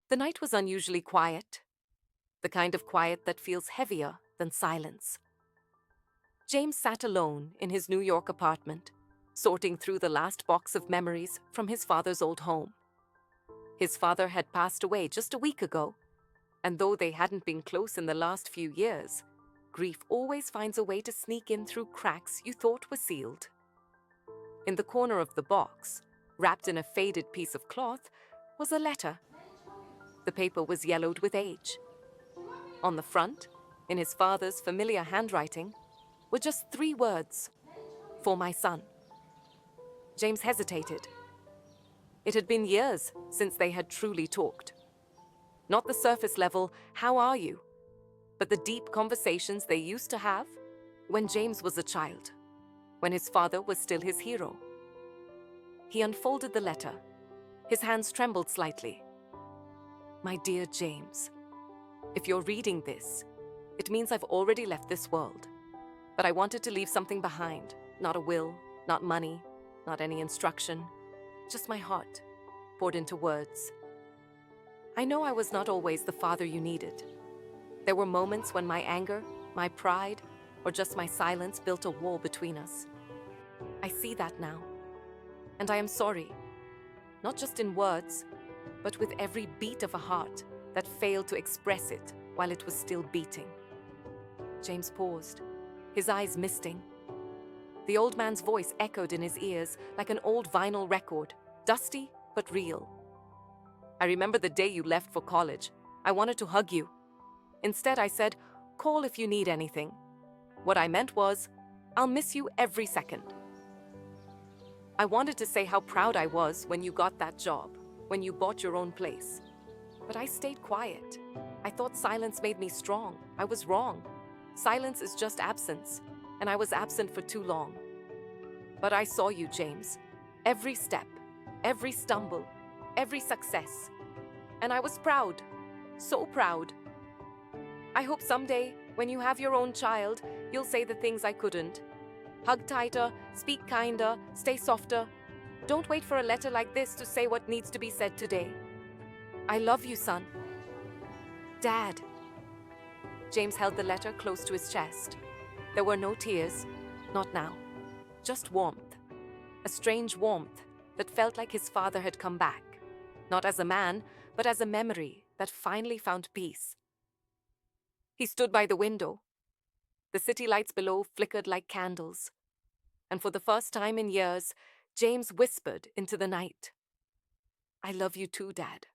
The night was unusually quiet, the kind of quiet that feels heavier than silence. James sat alone in his New York apartment, sorting through the last box of memories from his father's old home. His father had passed away just a week ago, and though they hadn't been close in the last few years, grief always finds a way to sneak in through cracks you thought were sealed. In the corner of the box, wrapped in a faded piece of cloth, was a letter. The paper was yellowed with age. On the front, in his father's familiar handwriting, were just 3 words: "For my son." James hesitated. It had been years since they had truly talked. Not the surface level, "How are you?" but the deep conversations they used to have when James was a child, when his father was still his hero. He unfolded the letter. His hands trembled slightly. "My dear James, if you're reading this, it means I've already left this world. But I wanted to leave something behind. Not a will, not money, not any instruction. Just my heart, poured into words. I know I was not always the father you needed. There were moments when my anger, my pride, or just my silence built a wall between us. I see that now. And I am sorry. Not just in words, but with every beat of a heart that failed to express it while it was still beating." James paused, his eyes misting. The old man's voice echoed in his ears like an old vinyl record, dusty but real. "I remember the day you left for college. I wanted to hug you. Instead, I said, 'Call if you need anything.' What I meant was, 'I'll miss you every second.' I wanted to say how proud I was when you got that job, when you bought your own place. But I stayed quiet. I thought silence made me strong. I was wrong. Silence is just absence, and I was absent for too long. But I saw you, James. Every step, every stumble, every success. And I was proud. So proud. I hope someday, when you have your own child, you'll say the things I couldn't. Hug tighter, speak kinder, stay softer. Don't wait for a letter like this to say what needs to be said today. I love you, son." "Dad." James held the letter close to his chest. There were no tears, not now. Just warmth. A strange warmth that felt like his father had come back. Not as a man, but as a memory that finally found peace. He stood by the window. The city lights below flickered like candles. And for the first time in years, James whispered into the night, "I love you too, Dad."